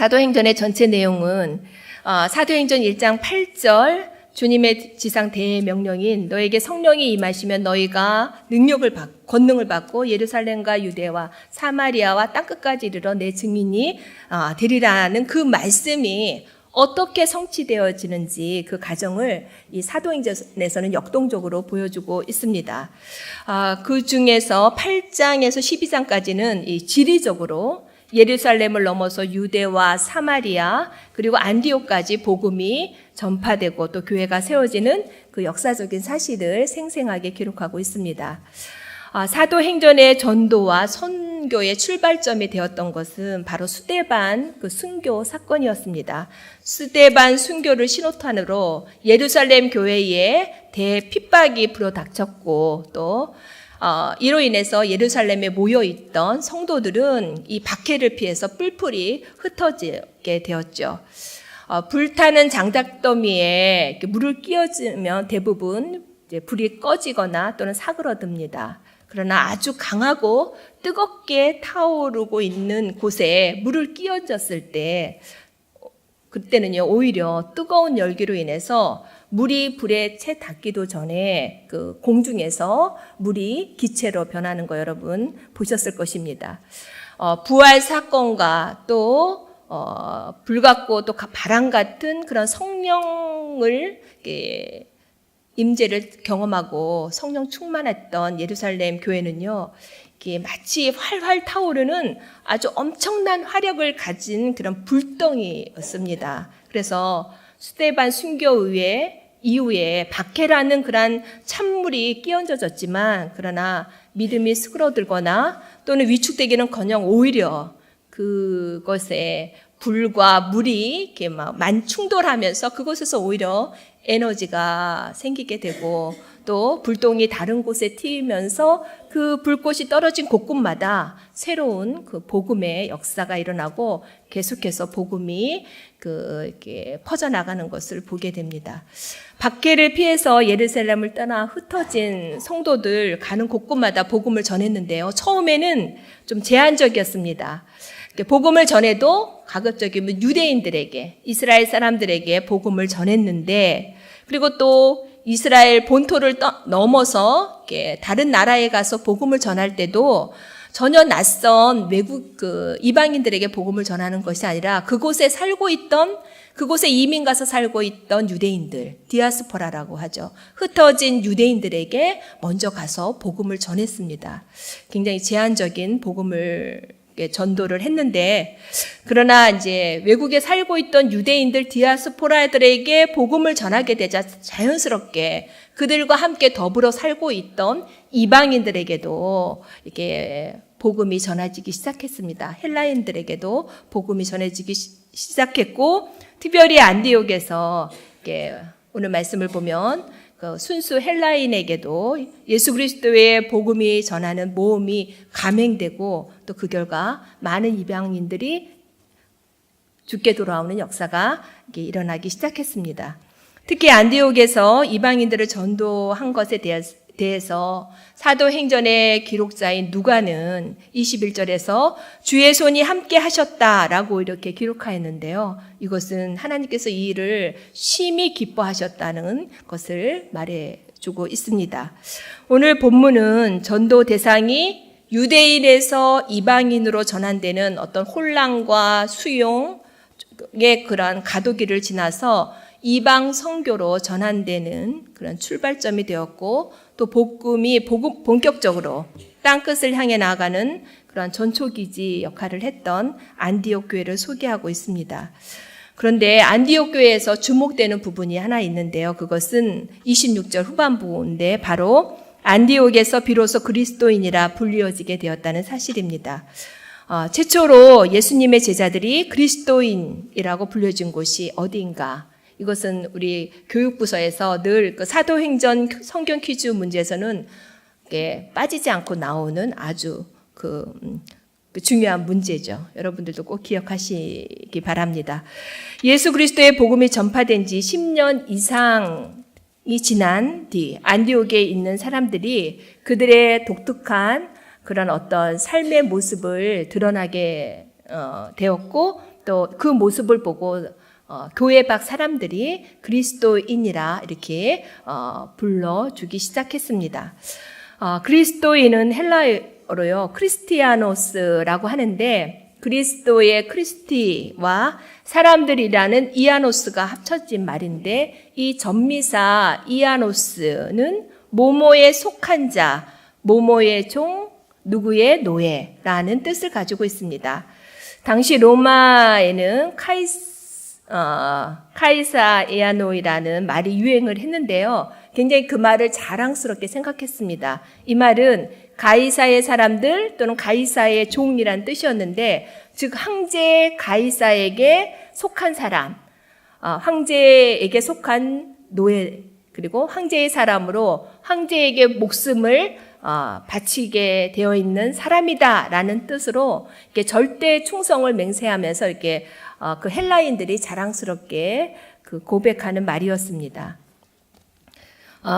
사도행전의 전체 내용은 사도행전 1장 8절 주님의 지상 대명령인 너에게 성령이 임하시면 너희가 권능을 받고 예루살렘과 유대와 사마리아와 땅끝까지 이르러 내 증인이 되리라는 그 말씀이 어떻게 성취되어지는지 그 과정을 이 사도행전에서는 역동적으로 보여주고 있습니다. 그 중에서 8장에서 12장까지는 이 지리적으로 예루살렘을 넘어서 유대와 사마리아 그리고 안디옥까지 복음이 전파되고 또 교회가 세워지는 그 역사적인 사실을 생생하게 기록하고 있습니다. 사도행전의 전도와 선교의 출발점이 되었던 것은 바로 스데반 그 순교 사건이었습니다. 스데반 순교를 신호탄으로 예루살렘 교회에 대핍박이 불어닥쳤고 또 이로 인해서 예루살렘에 모여있던 성도들은 이 박해를 피해서 뿔뿔이 흩어지게 되었죠. 불타는 장작더미에 물을 끼얹으면 대부분 불이 꺼지거나 또는 사그러듭니다. 그러나 아주 강하고 뜨겁게 타오르고 있는 곳에 물을 끼얹었을 때 그때는요 오히려 뜨거운 열기로 인해서 물이 불에 채 닿기도 전에 그 공중에서 물이 기체로 변하는 거 여러분 보셨을 것입니다. 부활 사건과 또 불 같고 또 바람 같은 그런 성령을 임재를 경험하고 성령 충만했던 예루살렘 교회는요. 이게 마치 활활 타오르는 아주 엄청난 화력을 가진 그런 불덩이였습니다. 그래서 스데반 순교 이후에 박해라는 그런 찬물이 끼얹어졌지만 그러나 믿음이 수그러들거나 또는 위축되기는커녕 오히려 그것에 불과 물이 이렇게 막 만충돌하면서 그곳에서 오히려 에너지가 생기게 되고 또 불똥이 다른 곳에 튀면서 그 불꽃이 떨어진 곳곳마다 새로운 그 복음의 역사가 일어나고 계속해서 복음이 이렇게 퍼져나가는 것을 보게 됩니다. 박해를 피해서 예루살렘을 떠나 흩어진 성도들 가는 곳곳마다 복음을 전했는데요. 처음에는 좀 제한적이었습니다. 복음을 전해도 가급적이면 유대인들에게, 이스라엘 사람들에게 복음을 전했는데, 그리고 또 이스라엘 본토를 넘어서 다른 나라에 가서 복음을 전할 때도 전혀 낯선 외국 이방인들에게 복음을 전하는 것이 아니라 그곳에 이민 가서 살고 있던 유대인들, 디아스포라라고 하죠. 흩어진 유대인들에게 먼저 가서 복음을 전했습니다. 굉장히 제한적인 복음을 전도를 했는데, 그러나 이제 외국에 살고 있던 유대인들 디아스포라들에게 복음을 전하게 되자 자연스럽게 그들과 함께 더불어 살고 있던 이방인들에게도 이렇게 복음이 전해지기 시작했습니다. 헬라인들에게도 복음이 전해지기 시작했고, 특별히 안디옥에서 오늘 말씀을 보면 순수 헬라인에게도 예수 그리스도의 복음이 전하는 모험이 감행되고 또 그 결과 많은 이방인들이 죽게 돌아오는 역사가 일어나기 시작했습니다. 특히 안디옥에서 이방인들을 전도한 것에 대해서 사도행전의 기록자인 누가는 21절에서 주의 손이 함께 하셨다라고 이렇게 기록하였는데요. 이것은 하나님께서 이 일을 심히 기뻐하셨다는 것을 말해주고 있습니다. 오늘 본문은 전도 대상이 유대인에서 이방인으로 전환되는 어떤 혼란과 수용의 그런 가도기를 지나서 이방 선교로 전환되는 그런 출발점이 되었고 또 복음이 본격적으로 땅끝을 향해 나아가는 그런 전초기지 역할을 했던 안디옥 교회를 소개하고 있습니다. 그런데 안디옥 교회에서 주목되는 부분이 하나 있는데요. 그것은 26절 후반부인데 바로 안디옥에서 비로소 그리스도인이라 불리어지게 되었다는 사실입니다. 최초로 예수님의 제자들이 그리스도인이라고 불려진 곳이 어디인가? 이것은 우리 교육부서에서 늘 그 사도행전 성경 퀴즈 문제에서는 빠지지 않고 나오는 아주 중요한 문제죠. 여러분들도 꼭 기억하시기 바랍니다. 예수 그리스도의 복음이 전파된 지 10년 이상이 지난 뒤 안디옥에 있는 사람들이 그들의 독특한 그런 어떤 삶의 모습을 드러나게 되었고 또 그 모습을 보고 교회 밖 사람들이 그리스도인이라 이렇게 불러주기 시작했습니다. 그리스도인은 헬라어로요 크리스티아노스라고 하는데 그리스도의 크리스티와 사람들이라는 이아노스가 합쳐진 말인데 이 전미사 이아노스는 모모에 속한 자, 모모의 종, 누구의 노예라는 뜻을 가지고 있습니다. 당시 로마에는 카이사이아노이라는 말이 유행을 했는데요. 굉장히 그 말을 자랑스럽게 생각했습니다. 이 말은 가이사의 사람들 또는 가이사의 종이란 뜻이었는데 즉 황제 가이사에게 속한 사람, 황제에게 속한 노예 그리고 황제의 사람으로 황제에게 목숨을 바치게 되어 있는 사람이다라는 뜻으로 이렇게 절대 충성을 맹세하면서 이렇게 그 헬라인들이 자랑스럽게 그 고백하는 말이었습니다.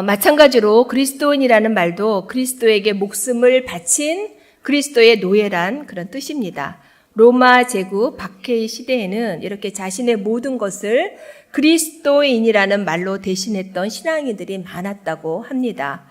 마찬가지로 그리스도인이라는 말도 그리스도에게 목숨을 바친 그리스도의 노예란 그런 뜻입니다. 로마 제국 박해의 시대에는 이렇게 자신의 모든 것을 그리스도인이라는 말로 대신했던 신앙인들이 많았다고 합니다.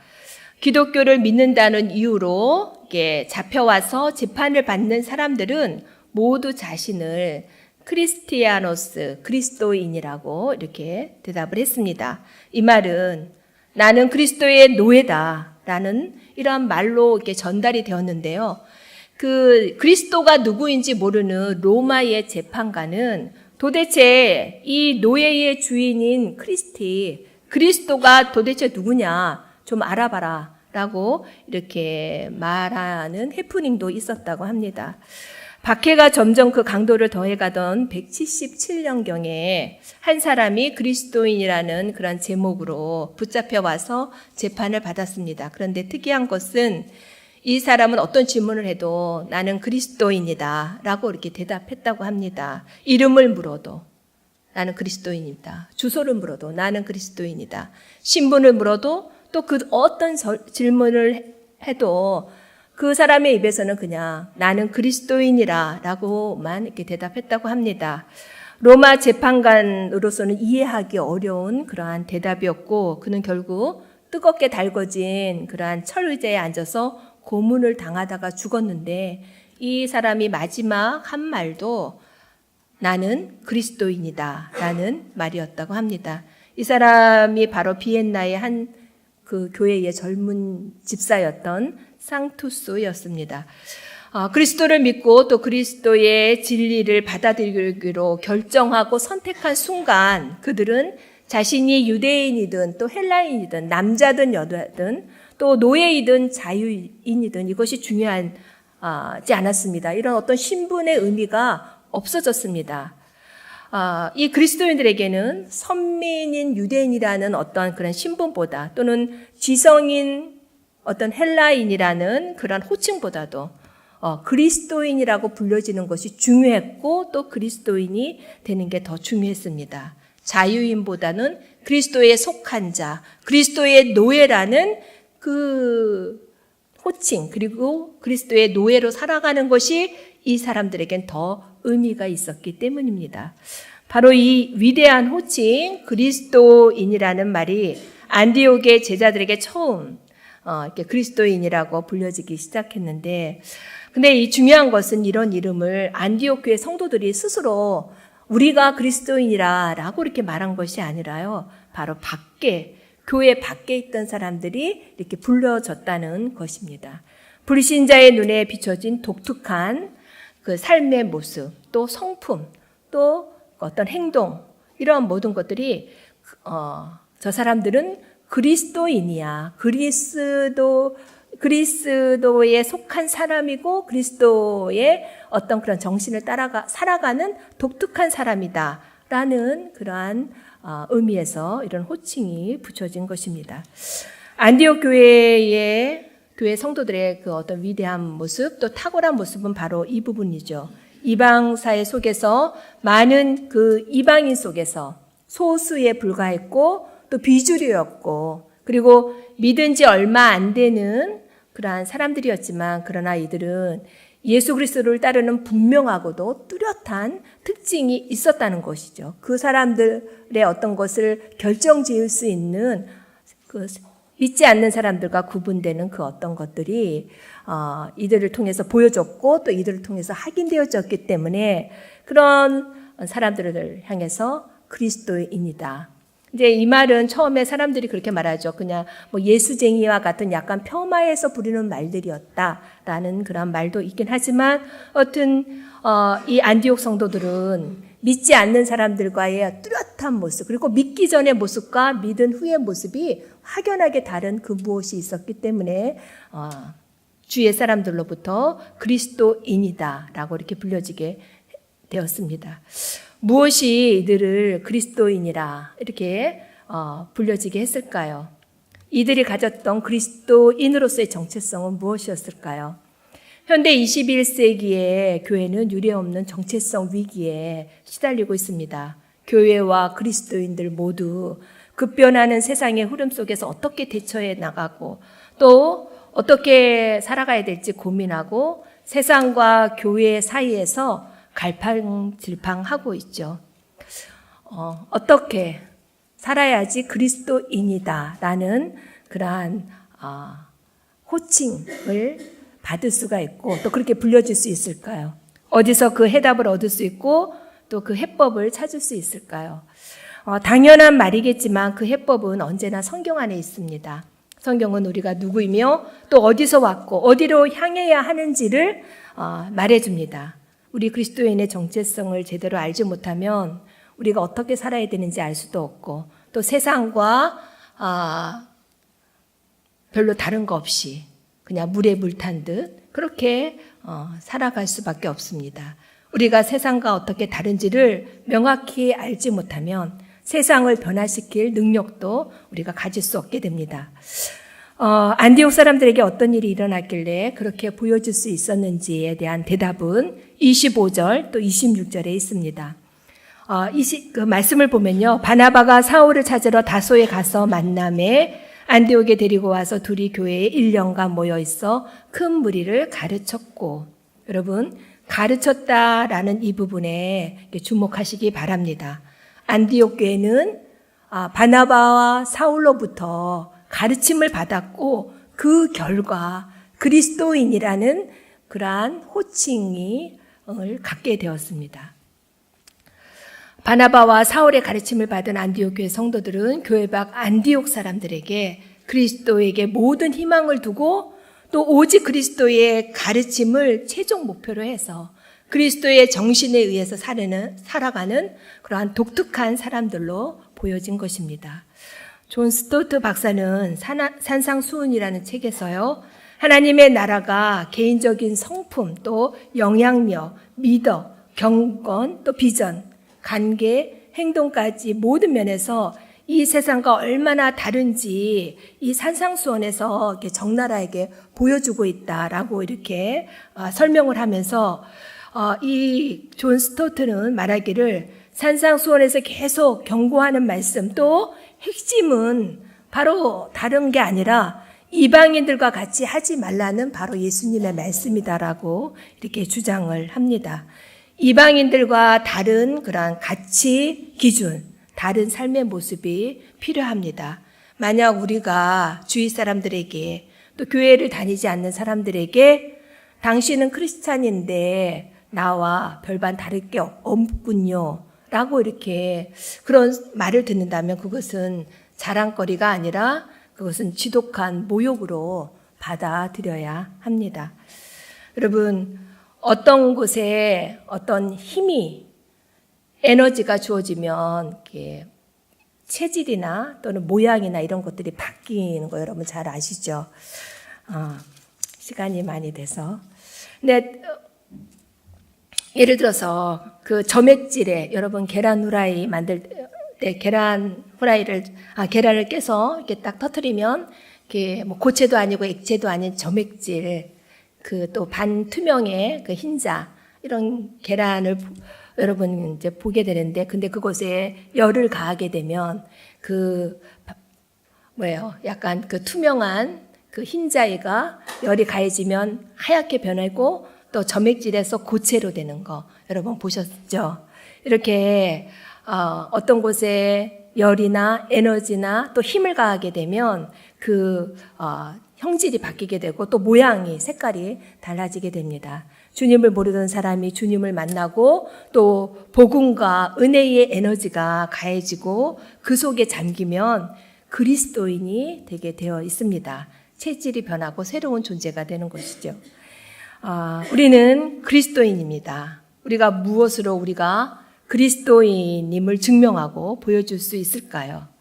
기독교를 믿는다는 이유로 잡혀와서 재판을 받는 사람들은 모두 자신을 크리스티아노스, 그리스도인이라고 이렇게 대답을 했습니다. 이 말은 나는 그리스도의 노예다 라는 이러한 말로 이렇게 전달이 되었는데요. 그 그리스도가 누구인지 모르는 로마의 재판관은 도대체 이 노예의 주인인 그리스도가 도대체 누구냐 좀 알아봐라 라고 이렇게 말하는 해프닝도 있었다고 합니다. 박해가 점점 그 강도를 더해가던 177년경에 한 사람이 그리스도인이라는 그런 제목으로 붙잡혀 와서 재판을 받았습니다. 그런데 특이한 것은 이 사람은 어떤 질문을 해도 나는 그리스도인이다 라고 이렇게 대답했다고 합니다. 이름을 물어도 나는 그리스도인이다. 주소를 물어도 나는 그리스도인이다. 신분을 물어도 또 그 어떤 질문을 해도 그 사람의 입에서는 그냥 나는 그리스도인이라 라고만 이렇게 대답했다고 합니다. 로마 재판관으로서는 이해하기 어려운 그러한 대답이었고 그는 결국 뜨겁게 달궈진 그러한 철의자에 앉아서 고문을 당하다가 죽었는데 이 사람이 마지막 한 말도 나는 그리스도인이다 라는 말이었다고 합니다. 이 사람이 바로 비엔나의 한 그 교회의 젊은 집사였던 상투스였습니다. 그리스도를 믿고 또 그리스도의 진리를 받아들이기로 결정하고 선택한 순간 그들은 자신이 유대인이든 또 헬라인이든 남자든 여자든 또 노예이든 자유인이든 이것이 중요하지 않았습니다. 이런 어떤 신분의 의미가 없어졌습니다. 이 그리스도인들에게는 선민인 유대인이라는 어떤 그런 신분보다 또는 지성인 어떤 헬라인이라는 그런 호칭보다도 그리스도인이라고 불려지는 것이 중요했고 또 그리스도인이 되는 게 더 중요했습니다. 자유인보다는 그리스도에 속한 자, 그리스도의 노예라는 그 호칭 그리고 그리스도의 노예로 살아가는 것이 이 사람들에겐 더 의미가 있었기 때문입니다. 바로 이 위대한 호칭 그리스도인이라는 말이 안디옥의 제자들에게 처음 이렇게 그리스도인이라고 불려지기 시작했는데 근데 이 중요한 것은 이런 이름을 안디옥 교회 성도들이 스스로 우리가 그리스도인이라고 이렇게 말한 것이 아니라요. 바로 교회 밖에 있던 사람들이 이렇게 불려졌다는 것입니다. 불신자의 눈에 비춰진 독특한 그 삶의 모습, 또 성품, 또 어떤 행동, 이런 모든 것들이 저 사람들은 그리스도인이야. 그리스도에 속한 사람이고 그리스도의 어떤 그런 정신을 살아가는 독특한 사람이다. 라는 그러한 의미에서 이런 호칭이 붙여진 것입니다. 안디옥 교회 성도들의 그 어떤 위대한 모습, 또 탁월한 모습은 바로 이 부분이죠. 이방 사회 속에서 많은 그 이방인 속에서 소수에 불과했고 또 비주류였고 그리고 믿은 지 얼마 안 되는 그러한 사람들이었지만 그러나 이들은 예수 그리스도를 따르는 분명하고도 뚜렷한 특징이 있었다는 것이죠. 그 사람들의 어떤 것을 결정지을 수 있는 그 믿지 않는 사람들과 구분되는 그 어떤 것들이 이들을 통해서 보여졌고 또 이들을 통해서 확인되어졌기 때문에 그런 사람들을 향해서 그리스도인이다. 이제 이 말은 처음에 사람들이 그렇게 말하죠. 그냥 뭐 예수쟁이와 같은 약간 폄하해서 부르는 말들이었다라는 그런 말도 있긴 하지만 이 안디옥 성도들은 믿지 않는 사람들과의 뚜렷한 모습, 그리고 믿기 전의 모습과 믿은 후의 모습이 확연하게 다른 그 무엇이 있었기 때문에 주의 사람들로부터 그리스도인이다라고 이렇게 불려지게 되었습니다. 무엇이 이들을 그리스도인이라 이렇게 불려지게 했을까요? 이들이 가졌던 그리스도인으로서의 정체성은 무엇이었을까요? 현대 21세기의 교회는 유례없는 정체성 위기에 시달리고 있습니다. 교회와 그리스도인들 모두 급변하는 세상의 흐름 속에서 어떻게 대처해 나가고 또 어떻게 살아가야 될지 고민하고 세상과 교회 사이에서 갈팡질팡하고 있죠. 어떻게 살아야지 그리스도인이다라는 그러한 호칭을 받을 수가 있고 또 그렇게 불려질 수 있을까요? 어디서 그 해답을 얻을 수 있고 또 그 해법을 찾을 수 있을까요? 당연한 말이겠지만 그 해법은 언제나 성경 안에 있습니다. 성경은 우리가 누구이며 또 어디서 왔고 어디로 향해야 하는지를 말해줍니다. 우리 그리스도인의 정체성을 제대로 알지 못하면 우리가 어떻게 살아야 되는지 알 수도 없고 또 세상과 별로 다른 거 없이 그냥 물에 물 탄 듯 그렇게 살아갈 수밖에 없습니다. 우리가 세상과 어떻게 다른지를 명확히 알지 못하면 세상을 변화시킬 능력도 우리가 가질 수 없게 됩니다. 안디옥 사람들에게 어떤 일이 일어났길래 그렇게 보여줄 수 있었는지에 대한 대답은 25절 또 26절에 있습니다. 그 말씀을 보면요. 바나바가 사울을 찾으러 다소에 가서 만남에 안디옥에 데리고 와서 둘이 교회에 1년간 모여 있어 큰 무리를 가르쳤고, 여러분 가르쳤다라는 이 부분에 주목하시기 바랍니다. 안디옥 교회는 바나바와 사울로부터 가르침을 받았고 그 결과 그리스도인이라는 그러한 호칭을 갖게 되었습니다. 바나바와 사울의 가르침을 받은 안디옥 교회 성도들은 교회 밖 안디옥 사람들에게 그리스도에게 모든 희망을 두고 또 오직 그리스도의 가르침을 최종 목표로 해서 그리스도의 정신에 의해서 살아가는 그러한 독특한 사람들로 보여진 것입니다. 존 스토트 박사는 산상수훈이라는 책에서요, 하나님의 나라가 개인적인 성품, 또 영향력, 미덕, 경건, 또 비전, 관계, 행동까지 모든 면에서 이 세상과 얼마나 다른지 이 산상수훈에서 이렇게 적나라하게 보여주고 있다라고 이렇게 설명을 하면서 이 존 스토트는 말하기를 산상수훈에서 계속 경고하는 말씀, 또 핵심은 바로 다른 게 아니라 이방인들과 같이 하지 말라는 바로 예수님의 말씀이다라고 이렇게 주장을 합니다. 이방인들과 다른 그러한 가치 기준, 다른 삶의 모습이 필요합니다. 만약 우리가 주위 사람들에게 또 교회를 다니지 않는 사람들에게 당신은 크리스찬인데 나와 별반 다를 게 없군요 라고 이렇게 그런 말을 듣는다면 그것은 자랑거리가 아니라 그것은 지독한 모욕으로 받아들여야 합니다. 여러분, 어떤 곳에 어떤 힘이, 에너지가 주어지면 이렇게 체질이나 또는 모양이나 이런 것들이 바뀌는 거 여러분 잘 아시죠? 시간이 많이 돼서. 근데 예를 들어서 그 점액질에 여러분 계란 후라이 만들 때 계란을 깨서 이렇게 딱 터뜨리면 이게 뭐 고체도 아니고 액체도 아닌 점액질, 그 또 반투명의 그 흰자, 이런 계란을 여러분 이제 보게 되는데, 근데 그곳에 열을 가하게 되면 약간 그 투명한 그 흰자가 열이 가해지면 하얗게 변하고 또 점액질에서 고체로 되는 거 여러분 보셨죠? 이렇게 어떤 곳에 열이나 에너지나 또 힘을 가하게 되면 그 형질이 바뀌게 되고 또 모양이 색깔이 달라지게 됩니다. 주님을 모르던 사람이 주님을 만나고 또 복음과 은혜의 에너지가 가해지고 그 속에 잠기면 그리스도인이 되게 되어 있습니다. 체질이 변하고 새로운 존재가 되는 것이죠. 우리는 그리스도인입니다. 우리가 무엇으로 우리가 그리스도인임을 증명하고 보여줄 수 있을까요?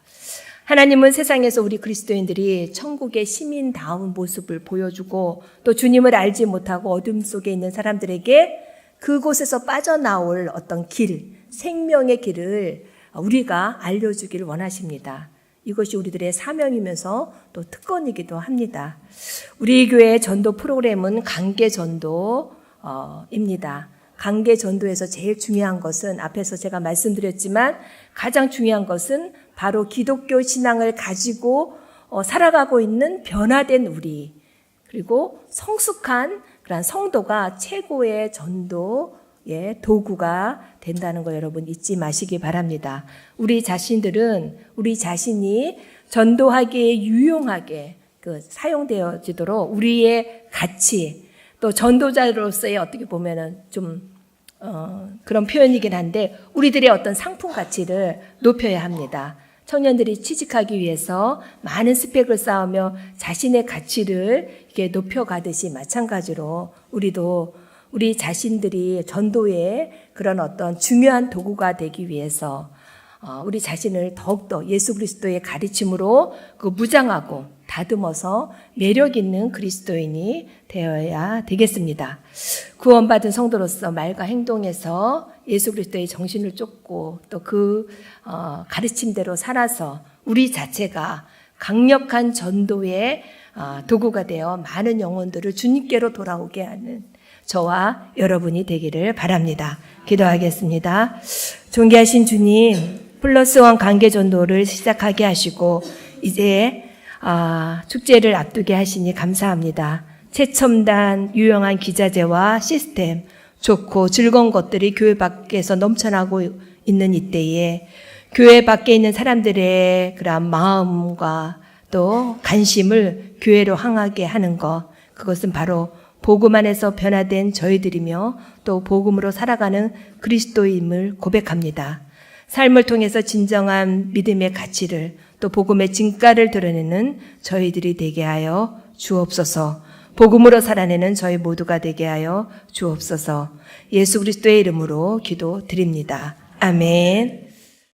하나님은 세상에서 우리 그리스도인들이 천국의 시민다운 모습을 보여주고 또 주님을 알지 못하고 어둠 속에 있는 사람들에게 그곳에서 빠져나올 어떤 길, 생명의 길을 우리가 알려주기를 원하십니다. 이것이 우리들의 사명이면서 또 특권이기도 합니다. 우리 교회의 전도 프로그램은 관계전도입니다. 관계전도에서 제일 중요한 것은 앞에서 제가 말씀드렸지만 가장 중요한 것은 바로 기독교 신앙을 가지고 살아가고 있는 변화된 우리, 그리고 성숙한 그런 성도가 최고의 전도의 도구가 된다는 거 여러분 잊지 마시기 바랍니다. 우리 자신들은 우리 자신이 전도하기에 유용하게 사용되어지도록 우리의 가치, 또 전도자로서의 어떻게 보면은 좀 그런 표현이긴 한데 우리들의 어떤 상품 가치를 높여야 합니다. 청년들이 취직하기 위해서 많은 스펙을 쌓으며 자신의 가치를 이렇게 높여가듯이 마찬가지로 우리도 우리 자신들이 전도의 그런 어떤 중요한 도구가 되기 위해서 우리 자신을 더욱더 예수 그리스도의 가르침으로 무장하고 다듬어서 매력 있는 그리스도인이 되어야 되겠습니다. 구원받은 성도로서 말과 행동에서 예수 그리스도의 정신을 쫓고 또 그 가르침대로 살아서 우리 자체가 강력한 전도의 도구가 되어 많은 영혼들을 주님께로 돌아오게 하는 저와 여러분이 되기를 바랍니다. 기도하겠습니다. 존귀하신 주님, 플러스원 관계전도를 시작하게 하시고 이제 축제를 앞두게 하시니 감사합니다. 최첨단 유용한 기자재와 시스템, 좋고 즐거운 것들이 교회 밖에서 넘쳐나고 있는 이때에 교회 밖에 있는 사람들의 그런 마음과 또 관심을 교회로 향하게 하는 것, 그것은 바로 복음 안에서 변화된 저희들이며 또 복음으로 살아가는 그리스도임을 고백합니다. 삶을 통해서 진정한 믿음의 가치를 또 복음의 진가를 드러내는 저희들이 되게 하여 주옵소서. 복음으로 살아내는 저희 모두가 되게 하여 주옵소서. 예수 그리스도의 이름으로 기도드립니다. 아멘.